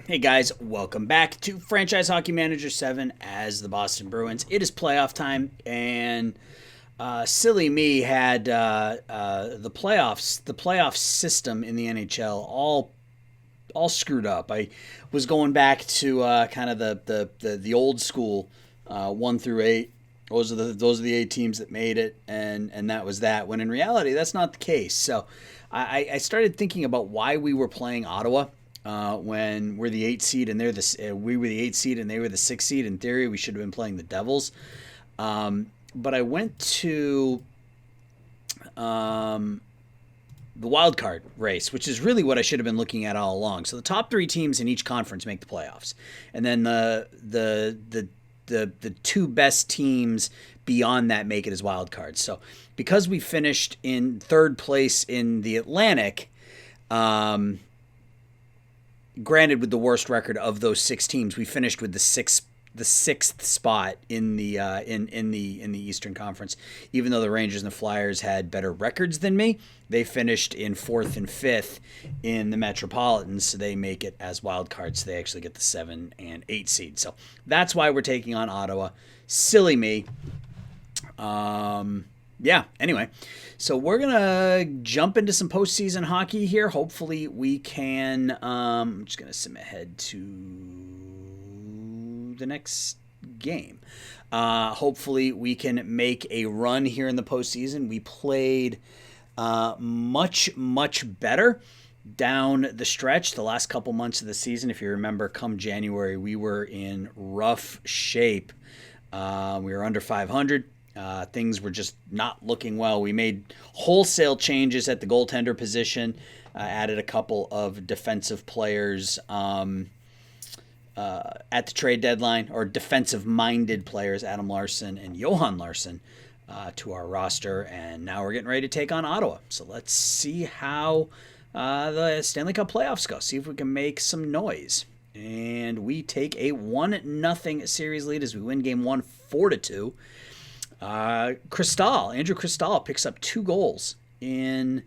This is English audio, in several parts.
Hey guys, welcome back to Franchise Hockey Manager 7 as the Boston Bruins. It is playoff time, and silly me had the playoff system in the NHL all screwed up. I was going back to kind of the old school 1 through 8. Those are the 8 teams that made it, and that was that. When in reality, that's not the case. So I started thinking about why we were playing Ottawa. When we're the 8 seed and we were the 8 seed and they were the 6 seed. In theory, we should have been playing the Devils. But I went to the wild card race, which is really what I should have been looking at all along. So the top 3 teams in each conference make the playoffs, and then the 2 best teams beyond that make it as wild cards. So because we finished in 3rd place in the Atlantic, granted, with the worst record of those 6 teams, we finished with the sixth spot in the Eastern Conference. Even though the Rangers and the Flyers had better records than me, they finished in 4th and 5th in the Metropolitans, so they make it as wild cards. So they actually get the 7 and 8 seed. So that's why we're taking on Ottawa. Silly me. Yeah, anyway, so we're going to jump into some postseason hockey here. Hopefully we can, I'm just going to sim ahead to the next game. Hopefully we can make a run here in the postseason. We played much better down the stretch the last couple months of the season. If you remember, come January, we were in rough shape. We were under 500. Things were just not looking well. We made wholesale changes at the goaltender position, added a couple of defensive players at the trade deadline, or defensive-minded players, Adam Larsson and Johan Larsson, to our roster. And now we're getting ready to take on Ottawa. So let's see how the Stanley Cup playoffs go. See if we can make some noise. And we take a 1-0 series lead as we win game 1 4-2. Andrew Cristal picks up 2 goals in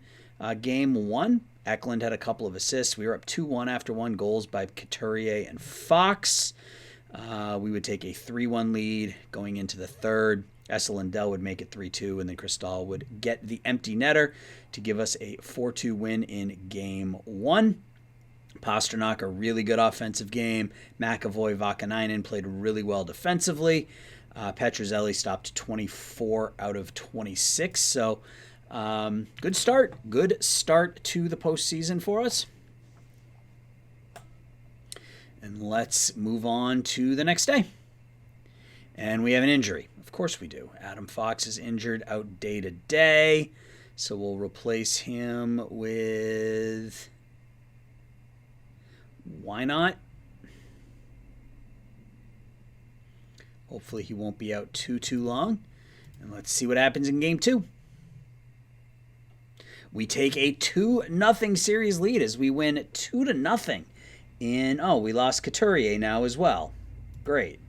game 1. Eklund had a couple of assists. We were up 2-1 after 1 goals by Couturier and Fox. We would take a 3-1 lead going into the 3rd. Essa Lindell would make it 3-2, and then Cristal would get the empty netter to give us a 4-2 win in game 1. Pastrnak, a really good offensive game. McAvoy, Vakanainen played really well defensively. Petruzzelli stopped 24 out of 26. So good start to the postseason for us. And let's move on to the next day. And we have an injury. Of course we do. Adam Fox is injured out day to day. So we'll replace him with... Why not? Hopefully he won't be out too long. And let's see what happens in game 2. We take a 2-0 series lead as we win 2-0 we lost Couturier now as well. Great.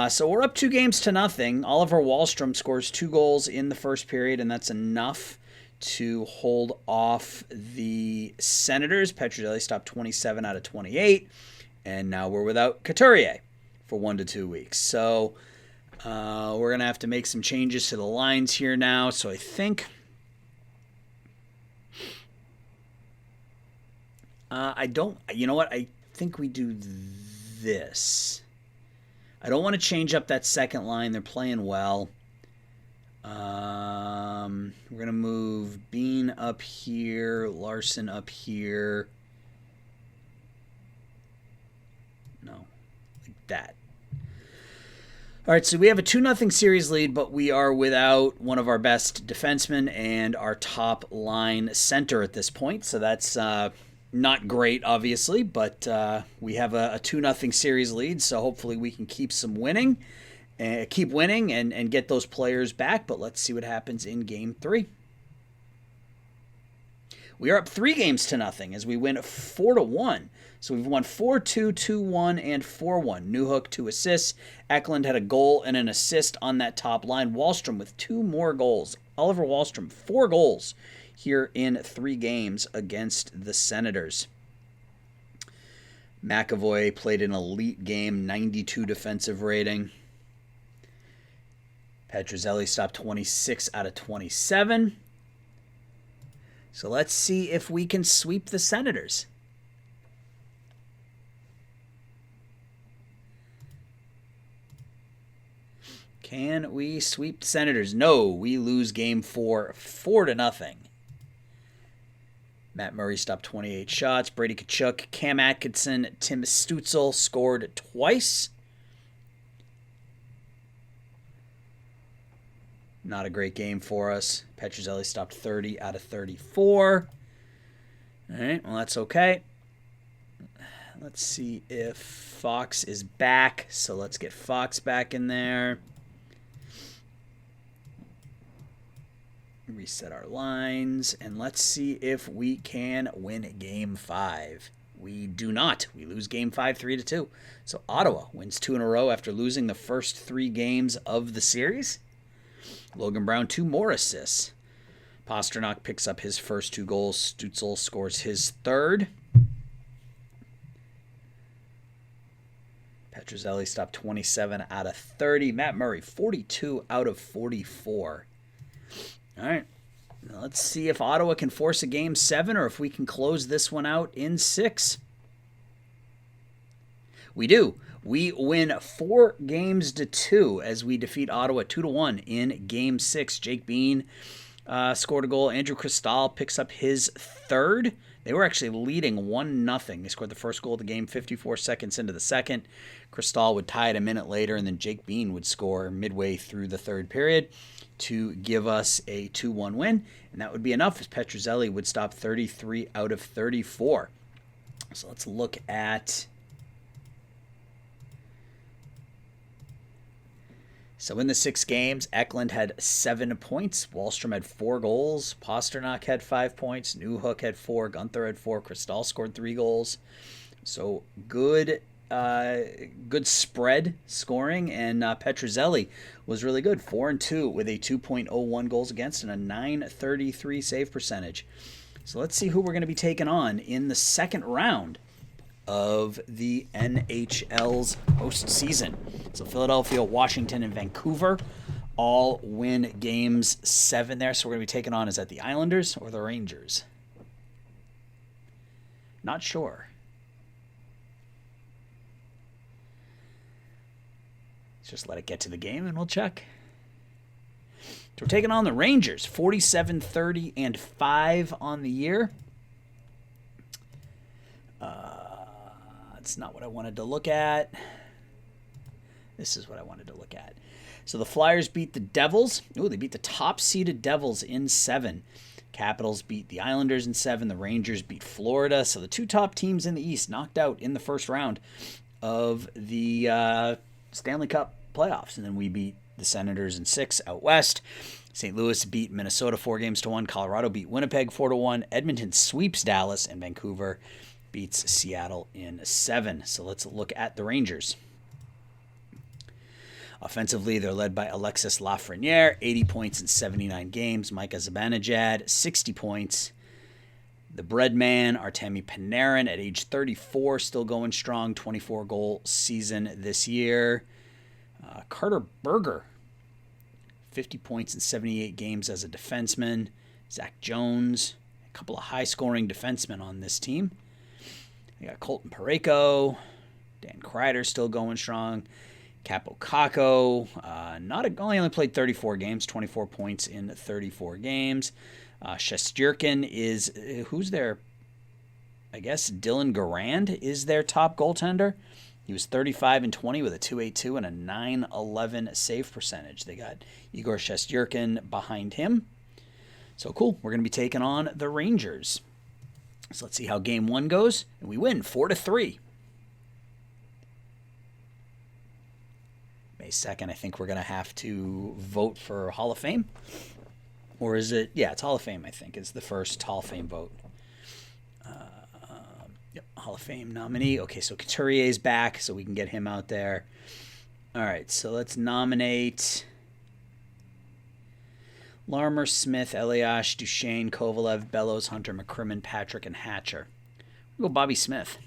So we're up 2-0. Oliver Wahlstrom scores 2 goals in the first period, and that's enough to hold off the Senators. Petruzzelli stopped 27 out of 28, and now we're without Couturier for 1 to 2 weeks. So we're going to have to make some changes to the lines here now. So I think I think we do this. I don't want to change up that second line. They're playing well. We're going to move Bean up here, Larsson up here. No, like that. All right, so we have a 2-0 series lead, but we are without one of our best defensemen and our top line center at this point. So that's not great, obviously, but we have a 2-0 series lead, so hopefully we can keep winning and get those players back. But let's see what happens in game 3. We are up 3-0 as we win 4-1. So we've won 4-2, 2-1, and 4-1. Newhook, 2 assists. Eklund had a goal and an assist on that top line. Wahlstrom with 2 more goals. Oliver Wahlstrom, 4 goals here in 3 games against the Senators. McAvoy played an elite game, 92 defensive rating. Petruzzelli stopped 26 out of 27. So let's see if we can sweep the Senators. Can we sweep the Senators? No, we lose game 4, 4-0. Matt Murray stopped 28 shots. Brady Tkachuk, Cam Atkinson, Tim Stützle scored twice. Not a great game for us. Petruzzelli stopped 30 out of 34. All right, well, that's okay. Let's see if Fox is back. So let's get Fox back in there. Reset our lines, and let's see if we can win Game 5. We do not. We lose Game 5 3-2. So Ottawa wins 2 in a row after losing the first 3 games of the series. Logan Brown, 2 more assists. Pastrnak picks up his first 2 goals. Stützle scores his third. Petruzzelli stopped 27 out of 30. Matt Murray, 42 out of 44. All right, now let's see if Ottawa can force a Game 7 or if we can close this one out in 6. We do. We win 4-2 as we defeat Ottawa 2-1 in Game 6. Jake Bean scored a goal. Andrew Cristal picks up his third. They were actually leading 1-0. They scored the first goal of the game 54 seconds into the second. Cristal would tie it a minute later, and then Jake Bean would score midway through the third period to give us a 2-1 win. And that would be enough, as Petruzzelli would stop 33 out of 34. So let's look at... So in the 6 games, Eklund had 7 points. Wahlstrom had 4 goals. Pastrnak had 5 points. Newhook had 4. Gunther had 4. Cristal scored 3 goals. So good spread scoring. And Petruzzelli was really good. 4-2 with a 2.01 goals against and a .933 save percentage. So let's see who we're going to be taking on in the second round of the NHL's postseason. So Philadelphia, Washington, and Vancouver all win games 7 there. So we're going to be taking on, is that the Islanders or the Rangers? Not sure. Let's just let it get to the game and we'll check. So we're taking on the Rangers, 47-30-5 on the year. That's not what I wanted to look at. This is what I wanted to look at. So the Flyers beat the Devils. Ooh, they beat the top-seeded Devils in 7. Capitals beat the Islanders in 7. The Rangers beat Florida. So the 2 top teams in the East knocked out in the first round of the Stanley Cup playoffs. And then we beat the Senators in 6 out west. St. Louis beat Minnesota 4-1. Colorado beat Winnipeg 4-1. Edmonton sweeps Dallas, and Vancouver beats Seattle in 7. So let's look at the Rangers. Offensively, they're led by Alexis Lafreniere, 80 points in 79 games. Micah Zibanejad, 60 points. The Breadman, Artemi Panarin, at age 34, still going strong, 24-goal season this year. Carter Berger, 50 points in 78 games as a defenseman. Zach Jones, a couple of high-scoring defensemen on this team. You got Colton Parayko, Dan Kreider still going strong. Capo Caco, only played 34 games, 24 points in 34 games. Shesterkin is, who's their, I guess Dylan Garand is their top goaltender. He was 35-20 with a .282 and a .911 save percentage. They got Igor Shesterkin behind him. So cool. We're going to be taking on the Rangers. So let's see how game 1 goes. And we win 4-3. May 2nd, I think we're going to have to vote for Hall of Fame. Or is it? Yeah, it's Hall of Fame, I think. It's the first Hall of Fame vote. Yep, Hall of Fame nominee. Okay, so Couturier's back, so we can get him out there. All right, so let's nominate Larmer, Smith, Eliash, Duchesne, Kovalev, Bellows, Hunter, McCrimmon, Patrick, and Hatcher. We'll go Bobby Smith.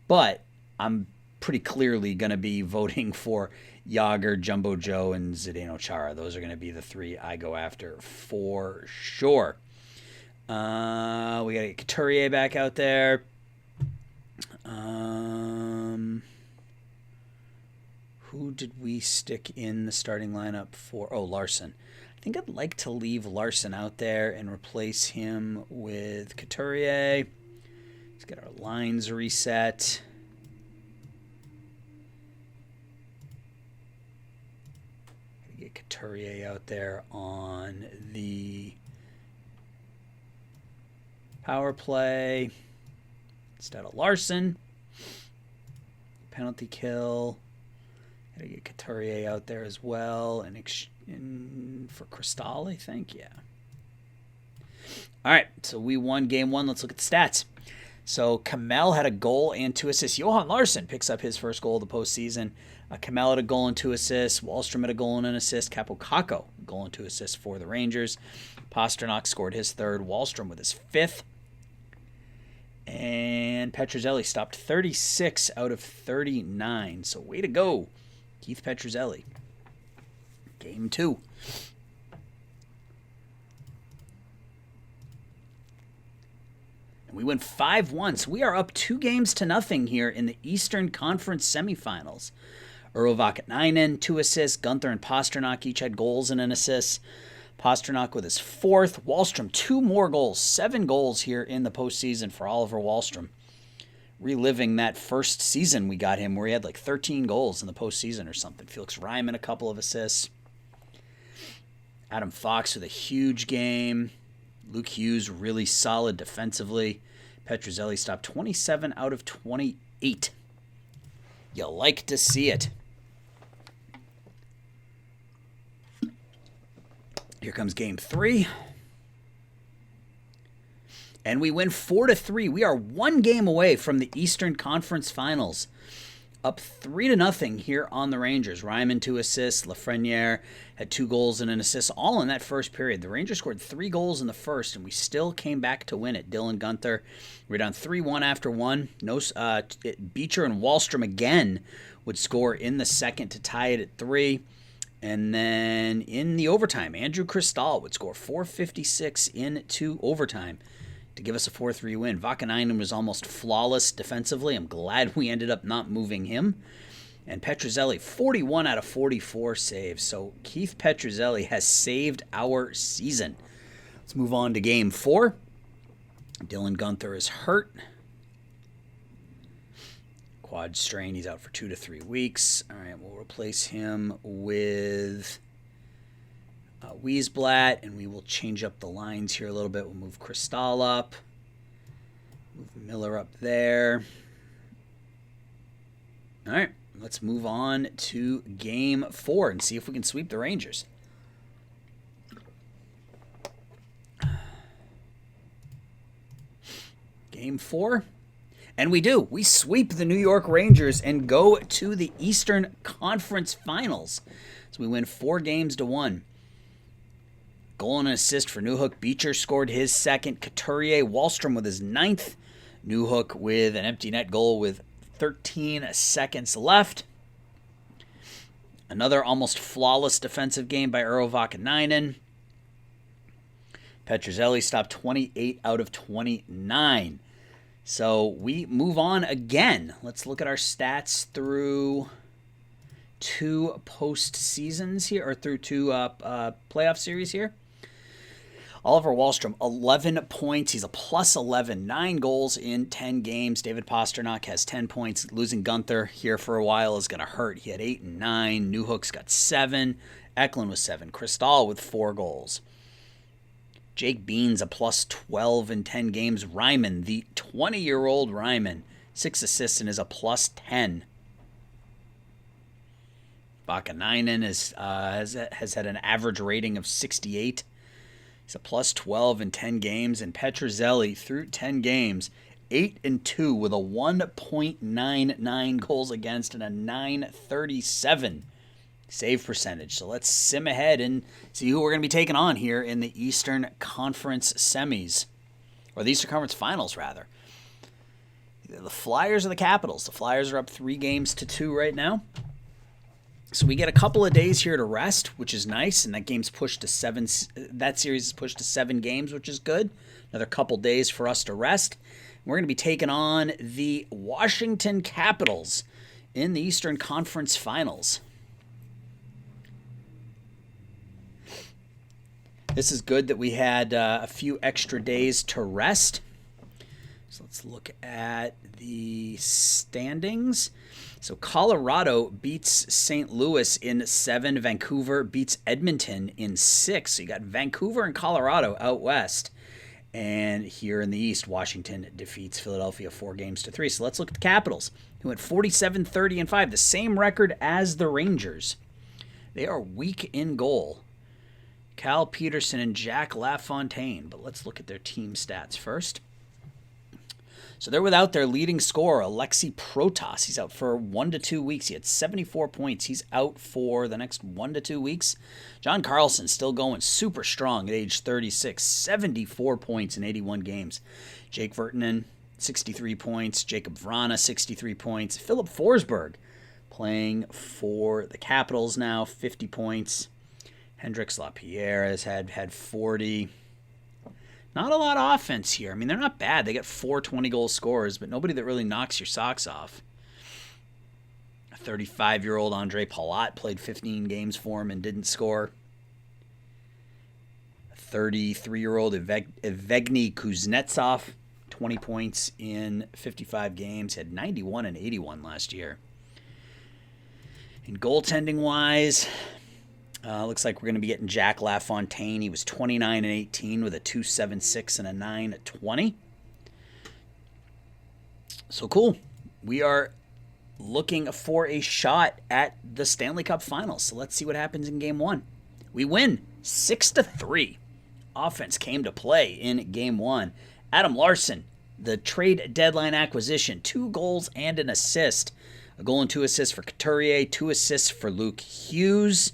But I'm pretty clearly going to be voting for Yager, Jumbo Joe, and Zdeno Chara. Those are going to be the three I go after for sure. We got to get Couturier back out there. Who did we stick in the starting lineup for? Oh, Larson. I think I'd like to leave Larson out there and replace him with Couturier. Let's get our lines reset. Get Couturier out there on the power play instead of Larson. Penalty kill. Gotta get Couturier out there as well, and for Cristal, I think, yeah. All right, so we won game one. Let's look at the stats. So Kamel had a goal and 2 assists. Johan Larsson picks up his first goal of the postseason. Kamel had a goal and 2 assists. Wallstrom had a goal and an assist. Capo Kakko, goal and 2 assists for the Rangers. Pasternak scored his third. Wallstrom with his fifth. And Petruzzelli stopped 36 out of 39. So way to go, Keith Petruzzelli. Game 2. And we went 5-1. So we are up 2-0 here in the Eastern Conference semifinals. Urho Vakanainen, 2 assists. Gunther and Pasternak each had goals and an assist. Pasternak with his fourth. Wallstrom, 2 more goals. 7 goals here in the postseason for Oliver Wallstrom. Reliving that first season we got him where he had like 13 goals in the postseason or something. Felix Ryman, a couple of assists. Adam Fox with a huge game. Luke Hughes, really solid defensively. Petruzzelli stopped 27 out of 28. You like to see it. Here comes game 3. And we win 4-3. We are 1 game away from the Eastern Conference Finals. Up 3-0 here on the Rangers. Ryman 2 assists. Lafreniere had 2 goals and an assist, all in that first period. The Rangers scored 3 goals in the first, and we still came back to win it. Dylan Gunther, we're down 3-1 after 1. Beecher and Wallstrom again would score in the second to tie it at 3. And then in the overtime, Andrew Cristal would score 4:56 into overtime to give us a 4-3 win. Vakanainen was almost flawless defensively. I'm glad we ended up not moving him. And Petruzzelli, 41 out of 44 saves. So Keith Petruzzelli has saved our season. Let's move on to game 4. Dylan Gunther is hurt. Quad strain, he's out for 2 to 3 weeks. All right, we'll replace him with Wiesblatt, and we will change up the lines here a little bit. We'll move Cristal up, move Miller up there. All right, let's move on to game 4 and see if we can sweep the Rangers. Game 4. And we do. We sweep the New York Rangers and go to the Eastern Conference Finals. So we win 4-1. Goal and an assist for Newhook. Beecher scored his second. Couturier, Wallstrom with his 9th. Newhook with an empty net goal with 13 seconds left. Another almost flawless defensive game by Urho Vakanainen. Petruzzelli stopped 28 out of 29. So we move on again. Let's look at our stats through 2 postseasons here, or through 2 playoff series here. Oliver Wallstrom, 11 points. He's a plus 11, 9 goals in 10 games. David Pasternak has 10 points. Losing Gunther here for a while is going to hurt. He had 8 and 9. Newhook's got 7. Eklund with 7. Cristal with 4 goals. Jake Bean's a plus 12 in 10 games. Ryman, the 20-year-old Ryman, 6 assists and is a plus 10. Vakanainen has had an average rating of 68. He's a plus 12 in 10 games. And Petruzzelli, through 10 games, 8-2 with a 1.99 goals against and a 937 save percentage. So let's sim ahead and see who we're going to be taking on here in the Eastern Conference semis. Or the Eastern Conference Finals, rather. either the Flyers or the Capitals. The Flyers are up 3-2 right now. So we get a couple of days here to rest, which is nice, and that game's pushed to 7. That series is pushed to 7 games, which is good. Another couple days for us to rest. We're going to be taking on the Washington Capitals in the Eastern Conference Finals. This is good that we had a few extra days to rest. So let's look at the standings. So Colorado beats St. Louis in 7. Vancouver beats Edmonton in 6. So you got Vancouver and Colorado out west. And here in the East, Washington defeats Philadelphia 4-3. So let's look at the Capitals, who went 47-30-5, the same record as the Rangers. They are weak in goal. Cal Peterson and Jack LaFontaine. But let's look at their team stats first. So they're without their leading scorer, Alexei Protas. He's out for 1 to 2 weeks. He had 74 points. He's out for the next 1 to 2 weeks. John Carlson still going super strong at age 36, 74 points in 81 games. Jake Virtanen, 63 points. Jacob Vrana, 63 points. Philip Forsberg playing for the Capitals now, 50 points. Hendrix Lapierre has had 40. Not a lot of offense here. I mean, they're not bad. They got 4 20-goal scorers, but nobody that really knocks your socks off. A 35-year-old Andre Palat played 15 games for him and didn't score. A 33-year-old Evgeny Kuznetsov, 20 points in 55 games, had 91 and 81 last year. And goaltending-wise, looks like we're going to be getting Jack LaFontaine. He was 29 and 18 with a 2.76 and a 9.20. So cool. We are looking for a shot at the Stanley Cup Finals. So let's see what happens in Game 1. We win 6-3. Offense came to play in Game 1. Adam Larson, the trade deadline acquisition, 2 goals and an assist. A goal and 2 assists for Couturier, 2 assists for Luke Hughes.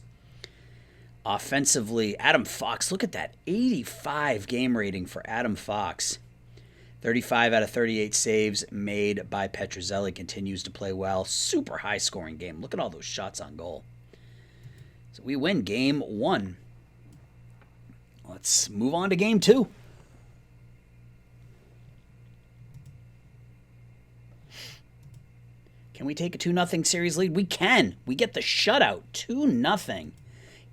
Offensively, Adam Fox, look at that, 85 game rating for Adam Fox. 35 out of 38 saves made by Petruzzelli, continues to play well. Super high scoring game. Look at all those shots on goal. So we win Game 1. Let's move on to Game 2. Can we take a 2-0 series lead? We can. We get the shutout, 2-0.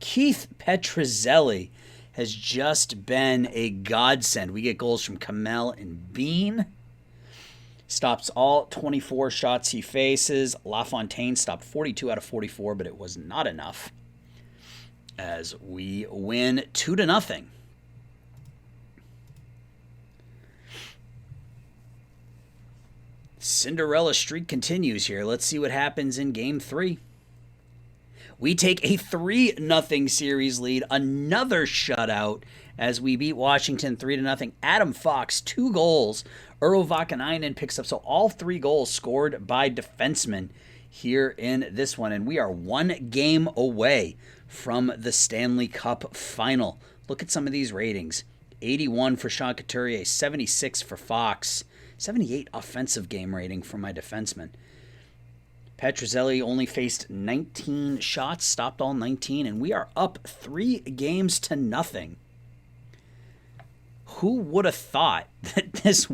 Keith Petruzzelli has just been a godsend. We get goals from Kamel and Bean. Stops all 24 shots he faces. LaFontaine stopped 42 out of 44, but it was not enough. As we win 2-0. Cinderella streak continues here. Let's see what happens in Game 3. We take a 3-0 series lead, another shutout as we beat Washington 3-0. Adam Fox, 2 goals. Urho Vakanainen picks up, so all 3 goals scored by defensemen here in this one. And we are 1 game away from the Stanley Cup Final. Look at some of these ratings. 81 for Sean Couturier, 76 for Fox, 78 offensive game rating for my defenseman. Petruzzelli only faced 19 shots, stopped all 19, and we are up 3-0. Who would have thought that this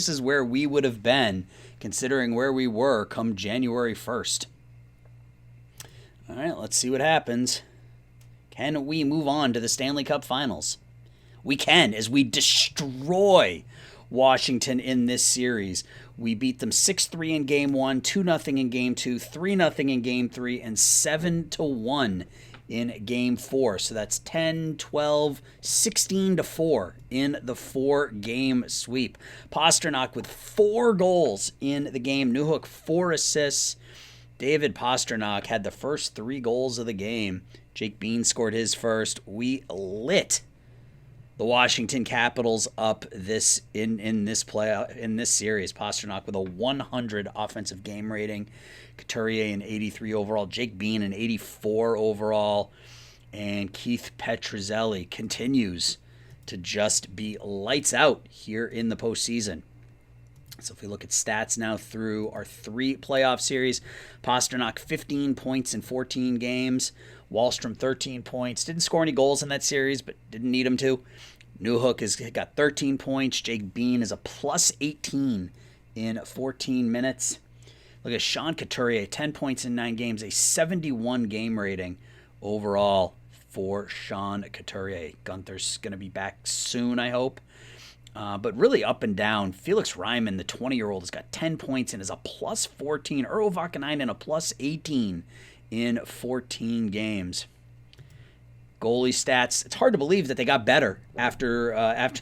is where we would have been, considering where we were come January 1st? All right, let's see what happens. Can we move on to the Stanley Cup Finals? We can, as we destroy Washington in this series. We beat them 6-3 in Game 1, 2-0 in Game 2, 3-0 in Game 3, and 7-1 in Game 4. So that's 10, 12, 16-4 in the 4-game sweep. Pastrnak with 4 goals in the game. Newhook, 4 assists. David Pastrnak had the first 3 goals of the game. Jake Bean scored his first. We lit the Washington Capitals up in this series. Pastrnak with a 100 offensive game rating, Couturier an 83 overall, Jake Bean an 84 overall, and Keith Petruzzelli continues to just be lights out here in the postseason. So if we look at stats now through our 3 playoff series, Pasternak 15 points in 14 games. Wahlstrom 13 points. Didn't score any goals in that series, but didn't need him to. Newhook has got 13 points. Jake Bean is a plus 18 in 14 minutes. Look at Sean Couturier, 10 points in 9 games, a 71 game rating overall for Sean Couturier. Gunther's going to be back soon, I hope. But really up and down. Felix Ryman, the 20-year-old, has got 10 points and is a plus 14. Urho Vakanainen, a plus 18 in 14 games. Goalie stats, it's hard to believe that they got better after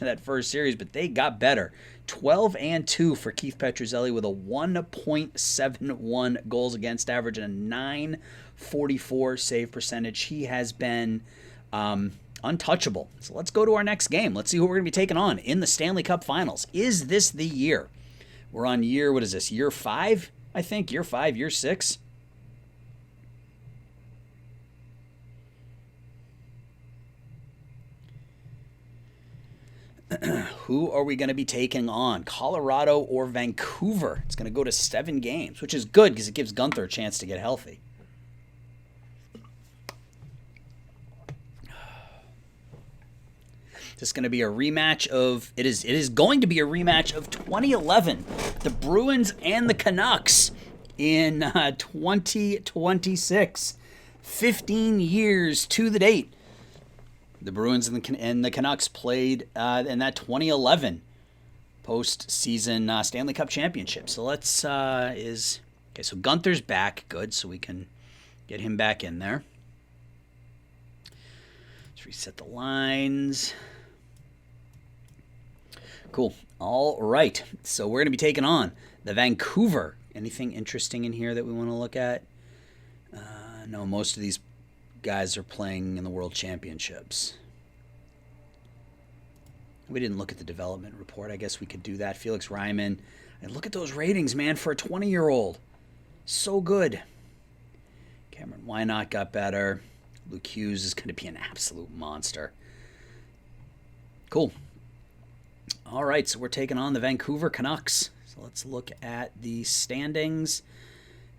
that first series, but they got better. 12-2 for Keith Petruzzelli with a 1.71 goals against average and a .944 save percentage. He has been untouchable. So let's go to our next game. Let's see who we're going to be taking on in the Stanley Cup Finals. Is this the year? We're on year, what is this, year 5, I think? Year 5, year 6? Who are we going to be taking on? Colorado or Vancouver? It's going to go to 7 games, which is good because it gives Gunther a chance to get healthy. This is going to be a rematch of it is going to be a rematch of 2011, the Bruins and the Canucks in 2026. 15 years to the date. The Bruins and the Canucks played in that 2011 postseason Stanley Cup Championship. So so Gunther's back, good, so we can get him back in there. Let's reset the lines. Cool. All right. So we're going to be taking on the Vancouver. Anything interesting in here that we want to look at? No, most of these guys are playing in the World Championships. We didn't look at the development report. I guess we could do that. Felix Ryman. And look at those ratings, man, for a 20-year-old. So good. Cameron Wynot got better. Luke Hughes is going to be an absolute monster. Cool. All right, so we're taking on the Vancouver Canucks. So let's look at the standings.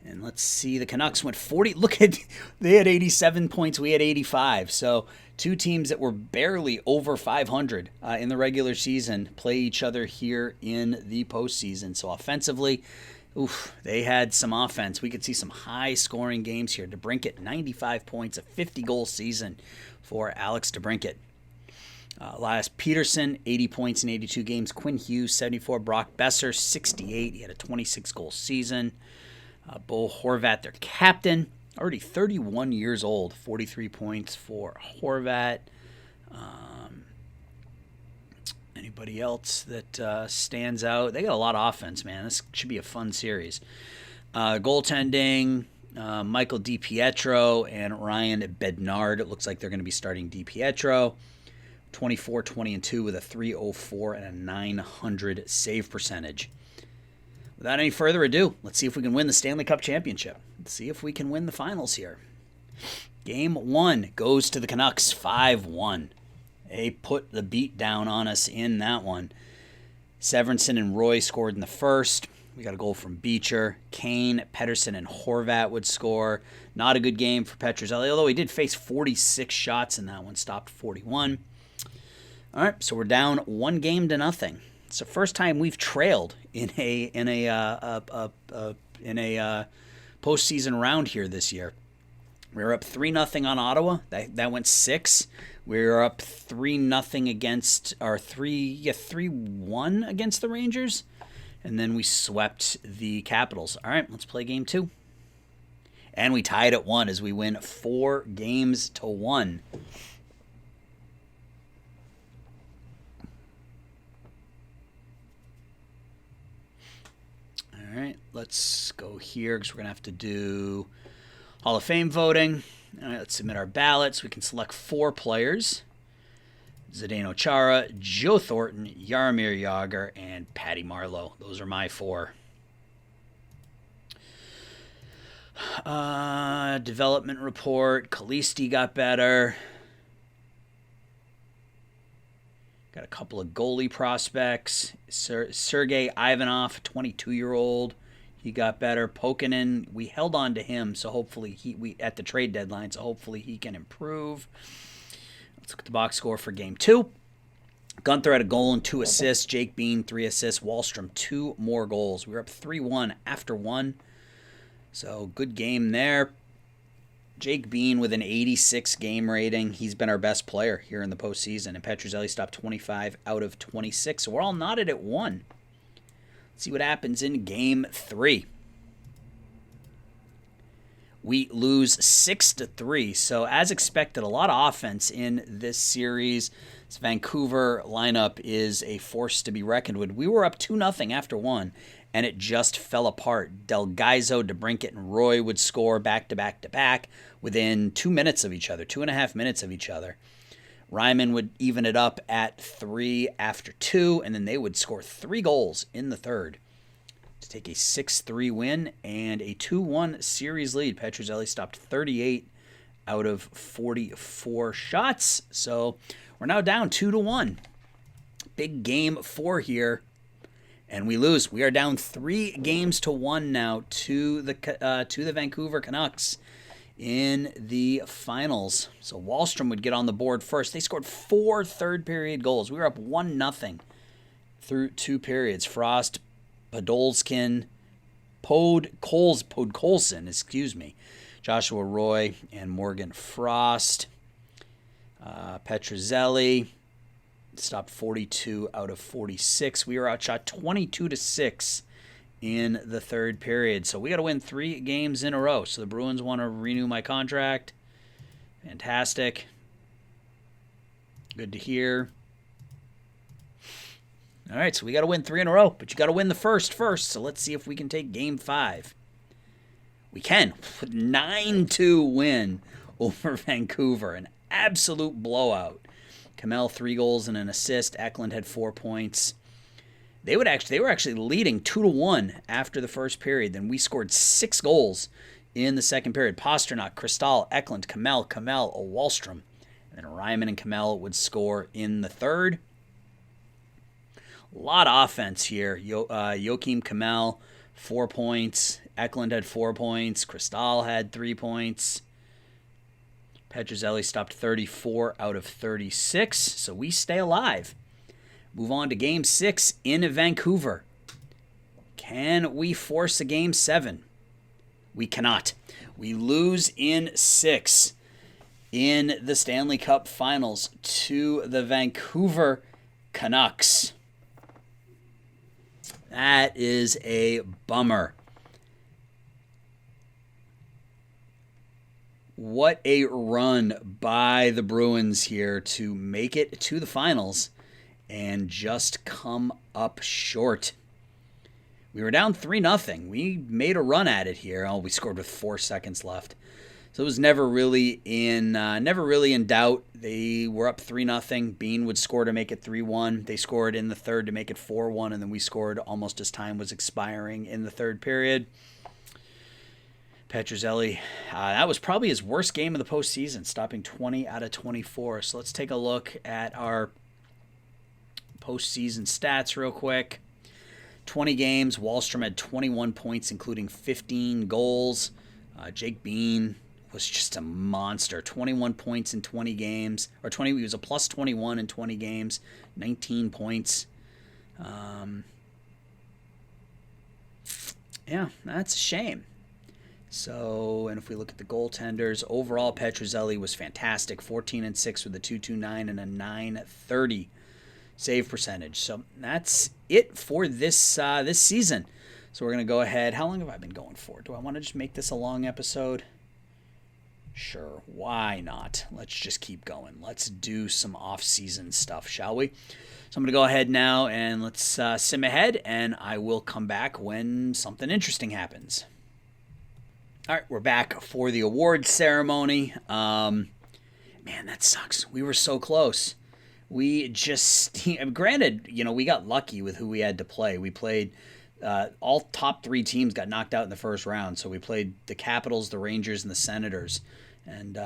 And let's see, the Canucks went 40. Look at, they had 87 points. We had 85. So 2 teams that were barely over 500 in the regular season play each other here in the postseason. So offensively, they had some offense. We could see some high-scoring games here. DeBrincat, 95 points, a 50-goal season for Alex DeBrincat. Elias Peterson, 80 points in 82 games. Quinn Hughes, 74. Brock Besser, 68. He had a 26-goal season. Bo Horvat, their captain, already 31 years old, 43 points for Horvat. Anybody else that stands out? They got a lot of offense, man. This should be a fun series. Goaltending, Michael DiPietro and Ryan Bednard. It looks like they're going to be starting DiPietro. 24, 20-2 with a .304 and a .900 save percentage. Without any further ado, let's see if we can win the Stanley Cup Championship. Let's see if we can win the finals here. Game 1 goes to the Canucks, 5-1. They put the beat down on us in that one. Severinsen and Roy scored in the first. We got a goal from Beecher. Kane, Pettersson, and Horvat would score. Not a good game for Petruzzelli, although he did face 46 shots in that one, stopped 41. All right, so we're down 1-0. It's the first time we've trailed in a postseason round here this year. We were up 3-0 on Ottawa. That went 6. We were up 3-0 against, or 3-1 against the Rangers, and then we swept the Capitals. All right, let's play game 2. And we tied at 1 as we win 4-1. All right, let's go here because we're going to have to do Hall of Fame voting. All right, let's submit our ballots. We can select 4 players. Zdeno Chara, Joe Thornton, Jaromir Jagr, and Patty Marleau. Those are my 4. Development report. Kalisti got better. Got a couple of goalie prospects. Sergei Ivanov, 22-year-old. He got better. Pokinen, we held on to him, so hopefully we at the trade deadline, so hopefully he can improve. Let's look at the box score for Game 2. Gunther had a goal and 2 assists. Jake Bean, 3 assists. Wahlstrom, 2 more goals. We were up 3-1 after 1. So good game there. Jake Bean with an 86 game rating. He's been our best player here in the postseason. And Petruzzelli stopped 25 out of 26. So we're all knotted at 1. Let's see what happens in Game 3. We lose 6-3. So as expected, a lot of offense in this series. This Vancouver lineup is a force to be reckoned with. We were up 2-0 after 1. And it just fell apart. Delgaizo, DeBrincat, and Roy would score back-to-back-to-back within 2 minutes of each other, 2.5 minutes of each other. Ryman would even it up at 3 after 2, and then they would score 3 goals in the third to take a 6-3 win and a 2-1 series lead. Petruzzelli stopped 38 out of 44 shots, so we're now down 2-1. Big Game 4 here. And we lose. We are down 3-1 now to the Vancouver Canucks in the finals. So Wahlstrom would get on the board first. They scored 4 third-period goals. We were up 1-0 through 2 periods. Frost, Podolskin, Podkolzin, Joshua Roy, and Morgan Frost. Petruzzelli stopped 42 out of 46. We were outshot 22-6 in the third period. So we got to win 3 games in a row. So the Bruins want to renew my contract. Fantastic. Good to hear. All right, so we got to win 3 in a row, but you got to win the first. So let's see if we can take Game 5. We can. 9-2 win over Vancouver. An absolute blowout. Kamel 3 goals and an assist. Eklund had 4 points. They were actually leading 2-1 after the first period. Then we scored 6 goals in the second period. Pasternak, Cristal, Eklund, Kamel, Wahlstrom. And then Ryman and Kamel would score in the third. A lot of offense here. Joakim Kamel, 4 points. Eklund had 4 points. Cristal had 3 points. Petruzzelli stopped 34 out of 36, so we stay alive. Move on to Game 6 in Vancouver. Can we force a Game 7? We cannot. We lose in 6 in the Stanley Cup Finals to the Vancouver Canucks. That is a bummer. What a run by the Bruins here to make it to the finals and just come up short. We were down 3-0. We made a run at it here. Oh, we scored with 4 seconds left. So it was never really in doubt. They were up 3-0. Bean would score to make it 3-1. They scored in the third to make it 4-1, and then we scored almost as time was expiring in the third period. Petruzzelli, that was probably his worst game of the postseason, stopping 20 out of 24. So let's take a look at our postseason stats real quick. 20 games, Wahlstrom had 21 points, including 15 goals. Jake Bean was just a monster. 21 points in 20 games. He was a plus 21 in 20 games, 19 points. Yeah, that's a shame. So, and if we look at the goaltenders, overall Petruzzelli was fantastic. 14-6 with a .229 and a .930 save percentage. So that's it for this season. So we're going to go ahead. How long have I been going for? Do I want to just make this a long episode? Sure, why not? Let's just keep going. Let's do some off-season stuff, shall we? So I'm going to go ahead now and let's sim ahead, and I will come back when something interesting happens. All right, we're back for the awards ceremony. Man, that sucks. We were so close. We just, granted, we got lucky with who we had to play. We played, all top 3 teams got knocked out in the first round. So we played the Capitals, the Rangers, and the Senators. And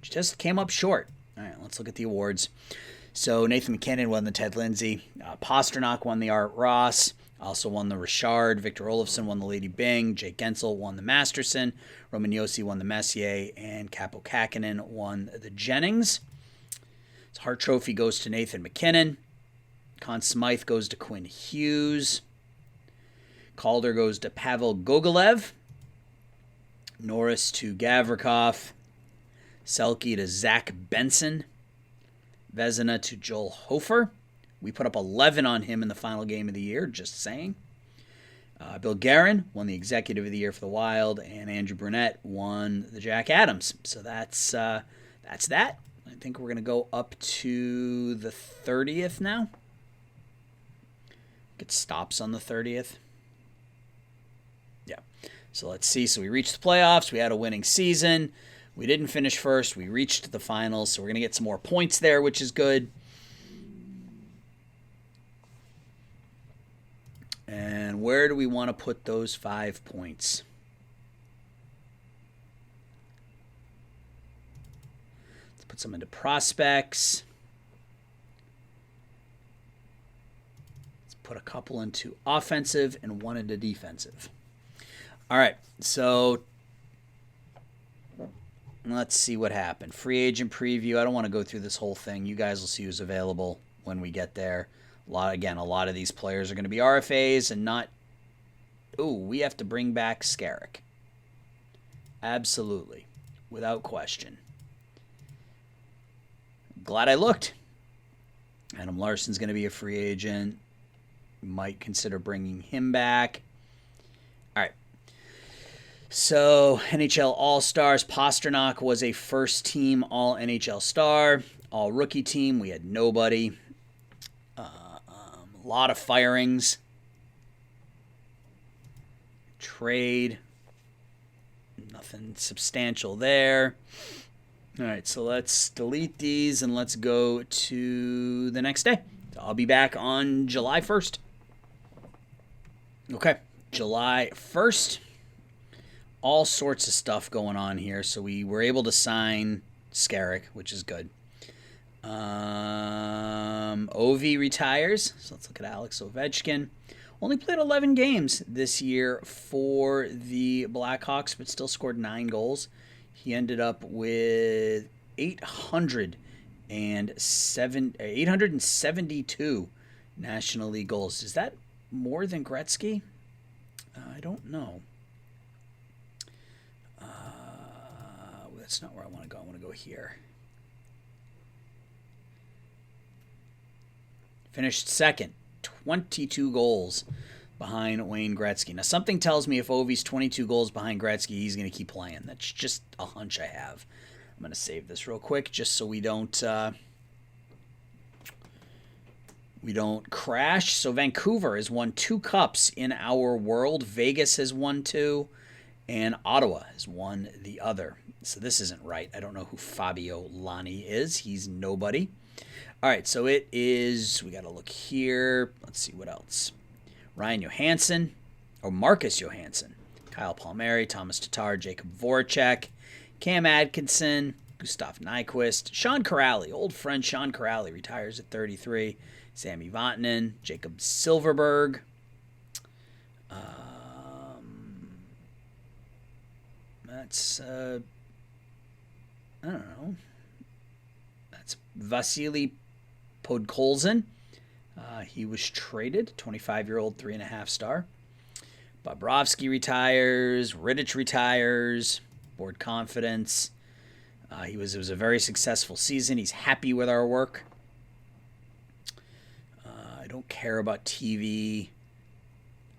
just came up short. All right, let's look at the awards. So Nathan MacKinnon won the Ted Lindsay. Pasternak won the Art Ross. Also won the Richard. Victor Olofsson won the Lady Byng. Jake Gensel won the Masterson. Roman Josi won the Messier. And Capo Kakinen won the Jennings. So Hart Trophy goes to Nathan MacKinnon. Conn Smythe goes to Quinn Hughes. Calder goes to Pavel Gogolev. Norris to Gavrikov. Selke to Zach Benson. Vezina to Joel Hofer. We put up 11 on him in the final game of the year, just saying. Bill Guerin won the Executive of the Year for the Wild, and Andrew Brunette won the Jack Adams. So that's that. I think we're going to go up to the 30th now. Get stops on the 30th. Yeah. So let's see. So we reached the playoffs. We had a winning season. We didn't finish first. We reached the finals. So we're going to get some more points there, which is good. And where do we want to put those 5 points? Let's put some into prospects. Let's put a couple into offensive and one into defensive. All right, so let's see what happened. Free agent preview. I don't want to go through this whole thing. You guys will see who's available when we get there. A lot of these players are going to be RFAs and not... Ooh, we have to bring back Skarek. Absolutely. Without question. Glad I looked. Adam Larson's going to be a free agent. Might consider bringing him back. All right. So, NHL All-Stars. Pasternak was a first-team All-NHL star. All-Rookie team, we had nobody. A lot of firings. Trade. Nothing substantial there. All right, so let's delete these and let's go to the next day. So I'll be back on July 1st. Okay, July 1st. All sorts of stuff going on here. So we were able to sign Skarek, which is good. Ovi retires. So let's look at Alex Ovechkin. Only played 11 games this year for the Blackhawks, but still scored 9 goals. He ended up with 872 National League goals. Is that more than Gretzky? I don't know. That's not where I want to go. I want to go here. Finished second, 22 goals behind Wayne Gretzky. Now, something tells me if Ovi's 22 goals behind Gretzky, he's going to keep playing. That's just a hunch I have. I'm going to save this real quick just so we don't crash. So Vancouver has won 2 cups in our world. Vegas has won 2, and Ottawa has won the other. So this isn't right. I don't know who Fabio Lani is. He's nobody. All right, so it is, we got to look here. Let's see what else. Ryan Johansson, or Marcus Johansson, Kyle Palmieri, Thomas Tatar, Jacob Voracek, Cam Atkinson, Gustav Nyquist, Sean Corrali, old friend Sean Corrali retires at 33, Sammy Vatanen, Jacob Silverberg. That's, I don't know. That's Vasily Podkolzin. He was traded, 25-year-old, 3.5 star. Bobrovsky retires. Rittich retires. Board confidence. It was a very successful season. He's happy with our work. I don't care about TV.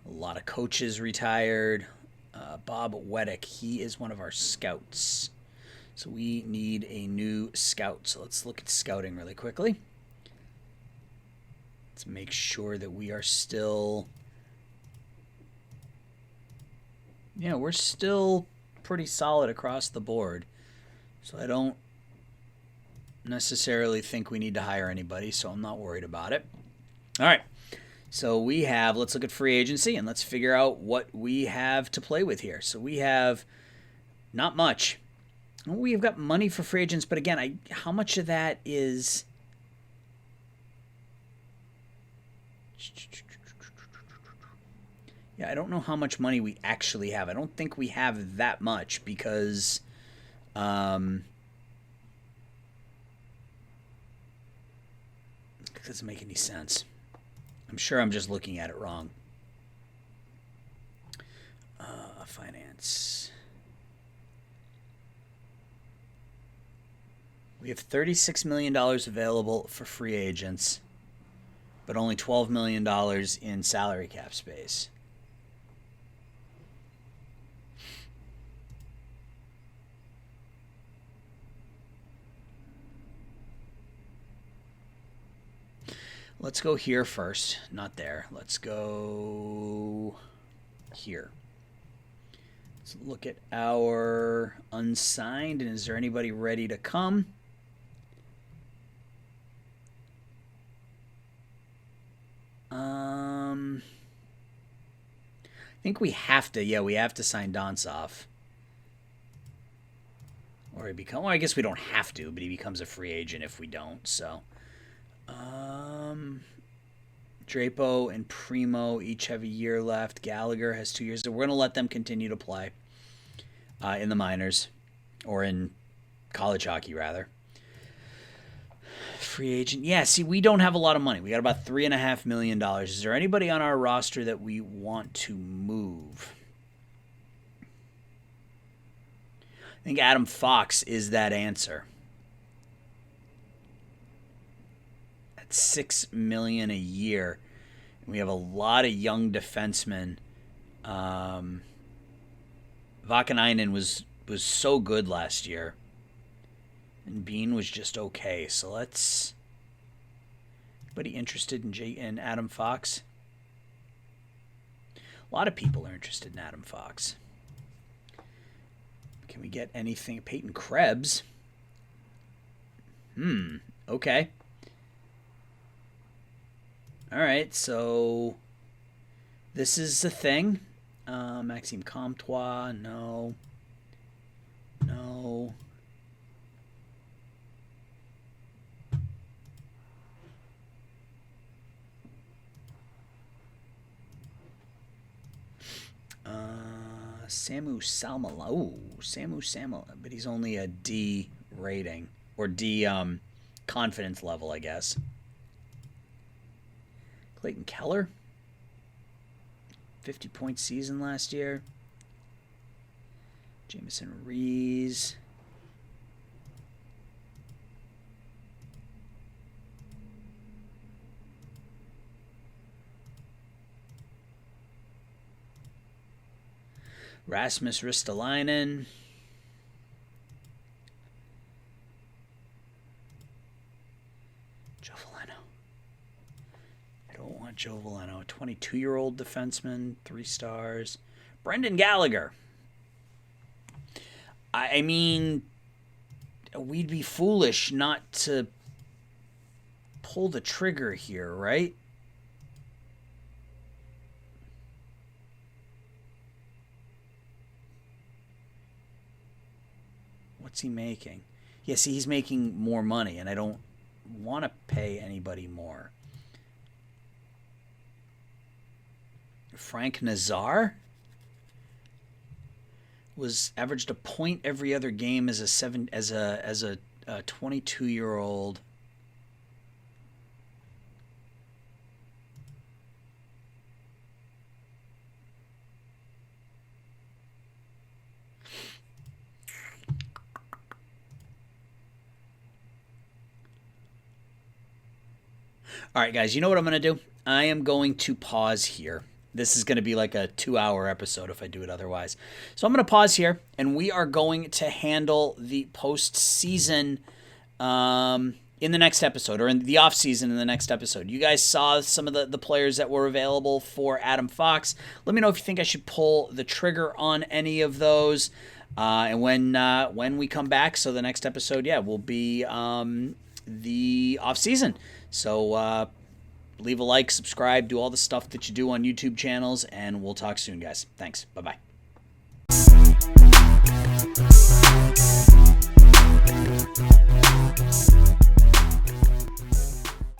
A lot of coaches retired. Bob Weddick, he is one of our scouts. So we need a new scout. So let's look at scouting really quickly. Let's make sure that we are still... Yeah, we're still pretty solid across the board. So I don't necessarily think we need to hire anybody, so I'm not worried about it. All right. So let's look at free agency and let's figure out what we have to play with here. So we have not much. We've got money for free agents, but again, how much of that is Yeah, I don't know how much money we actually have. I don't think we have that much because it doesn't make any sense. I'm sure I'm just looking at it wrong. Finance. We have $36 million available for free agents, but only $12 million in salary cap space. Let's go here first. Not there. Let's go here. Let's look at our unsigned. And is there anybody ready to come? I think we have to. Yeah, we have to sign Donsoff. Or he become. Well, I guess we don't have to, but he becomes a free agent if we don't. So. Drapo and Primo each have a year left. Gallagher has 2 years. So we're going to let them continue to play in the minors or in college hockey, rather. Free agent. Yeah, see, we don't have a lot of money. We got about $3.5 million. Is there anybody on our roster that we want to move? I think Adam Fox is that answer. $6 million a year. And we have a lot of young defensemen. Vakanainen was so good last year, and Bean was just okay. So let's. Anybody interested in Adam Fox? A lot of people are interested in Adam Fox. Can we get anything? Peyton Krebs. Okay. All right, so this is the thing. Maxime Comtois, no. Samu Salmala. Ooh, Samu Salmala, but he's only a D rating or D confidence level, I guess. Clayton Keller, 50-point season last year. Jameson Rees. Rasmus Ristolainen. Joe Veleno, a 22-year-old defenseman, 3 stars. Brendan Gallagher. I mean, we'd be foolish not to pull the trigger here, right? What's he making? Yeah, see, he's making more money, and I don't want to pay anybody more. Frank Nazar was averaged a point every other game as a 22-year-old. All right, guys, you know what I'm going to do? I am going to pause here. This is going to be like a 2-hour episode if I do it otherwise. So I'm going to pause here, and we are going to handle the postseason in the next episode, or in the offseason in the next episode. You guys saw some of the players that were available for Adam Fox. Let me know if you think I should pull the trigger on any of those. And when we come back, so the next episode, will be the offseason. So leave a like, subscribe, do all the stuff that you do on YouTube channels, and we'll talk soon, guys. Thanks. Bye-bye.